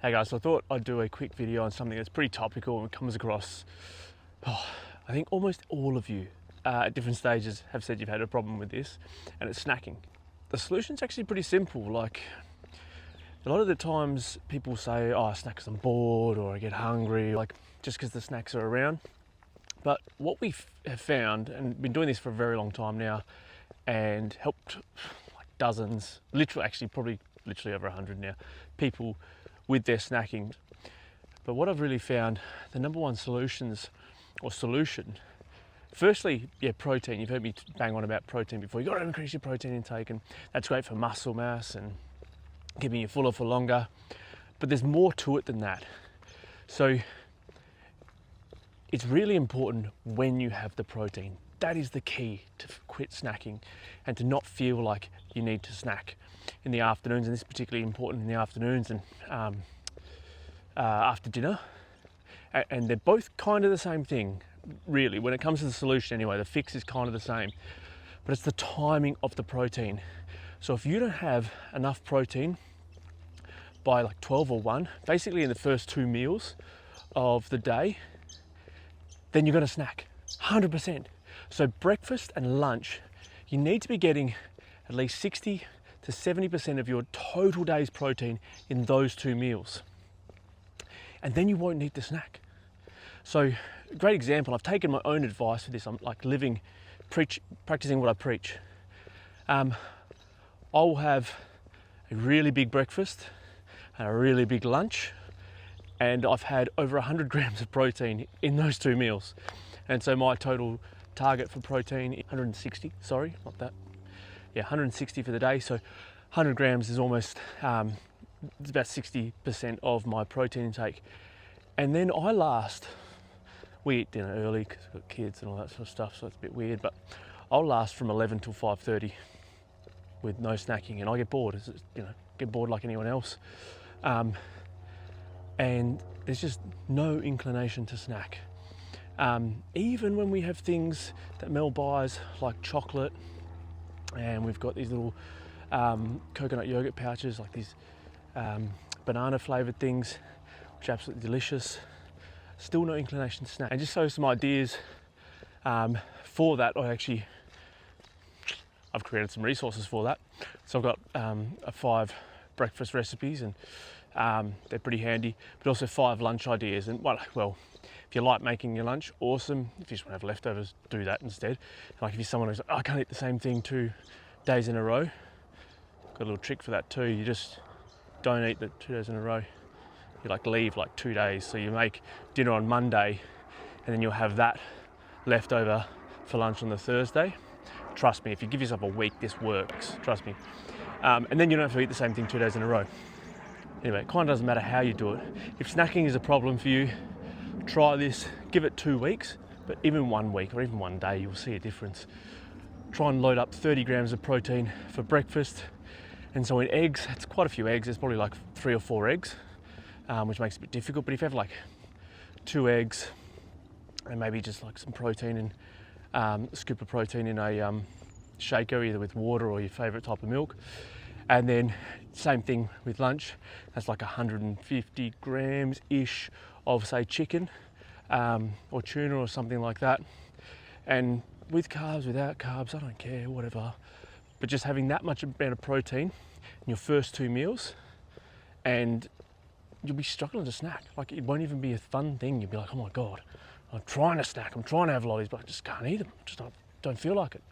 Hey guys, so I thought I'd do a quick video on something that's pretty topical and comes across, I think almost all of you at different stages have said you've had a problem with this, and it's snacking. The solution's actually pretty simple. Like, a lot of the times people say, oh, I snack because I'm bored or I get hungry, like just because the snacks are around. But what we have found, and been doing this for a very long time now, and helped like dozens, probably literally over 100 now, people with their snacking. But what I've really found, the number one solution, firstly, protein. You've heard me bang on about protein before. You've got to increase your protein intake, and that's great for muscle mass and keeping you fuller for longer. But there's more to it than that. So it's really important when you have the protein. That is the key to quit snacking and to not feel like you need to snack in the afternoons, and this is particularly important in the afternoons and after dinner. And they're both kind of the same thing, really. When it comes to the solution anyway, the fix is kind of the same, but it's the timing of the protein. So if you don't have enough protein by like 12 or 1, basically in the first 2 meals of the day, then you're gonna snack, 100%. So breakfast and lunch, you need to be getting at least 60 to 70% of your total day's protein in those 2 meals. And then you won't need to snack. So, great example, I've taken my own advice for this. I'm like practicing what I preach. I'll have a really big breakfast and a really big lunch, and I've had over 100 grams of protein in those 2 meals. And so my total target for protein, 160, sorry, not that. Yeah, 160 for the day. So 100 grams is almost, it's about 60% of my protein intake. And then we eat dinner early because we've got kids and all that sort of stuff, so it's a bit weird, but I'll last from 11 till 5:30 with no snacking, and I get bored, get bored like anyone else. And there's just no inclination to snack. Even when we have things that Mel buys, like chocolate, and we've got these little coconut yogurt pouches, like these banana flavored things, which are absolutely delicious, still no inclination to snack. And just so some ideas for that, I've created some resources for that. So I've got 5 breakfast recipes, and they're pretty handy, but also 5 lunch ideas. And well, if you like making your lunch, awesome. If you just want to have leftovers, do that instead. Like if you're someone who's like, I can't eat the same thing 2 days in a row, got a little trick for that too. You just don't eat the 2 days in a row. You leave 2 days. So you make dinner on Monday, and then you'll have that left over for lunch on the Thursday. Trust me, if you give yourself a week, this works, trust me. And then you don't have to eat the same thing 2 days in a row. Anyway, it kind of doesn't matter how you do it. If snacking is a problem for you, try this, give it 2 weeks, but even 1 week or even 1 day, you'll see a difference. Try and load up 30 grams of protein for breakfast. And so in eggs, it's quite a few eggs, there's probably 3 or 4 eggs, which makes it a bit difficult. But if you have 2 eggs and maybe just some protein and a scoop of protein in a shaker, either with water or your favorite type of milk. And then same thing with lunch, that's 150 grams-ish of, say, chicken or tuna or something like that. And with carbs, without carbs, I don't care, whatever. But just having that much amount of protein in your first 2 meals, and you'll be struggling to snack. It won't even be a fun thing. You'll be like, oh my God, I'm trying to snack, I'm trying to have lollies, but I just can't eat them. Just don't feel like it.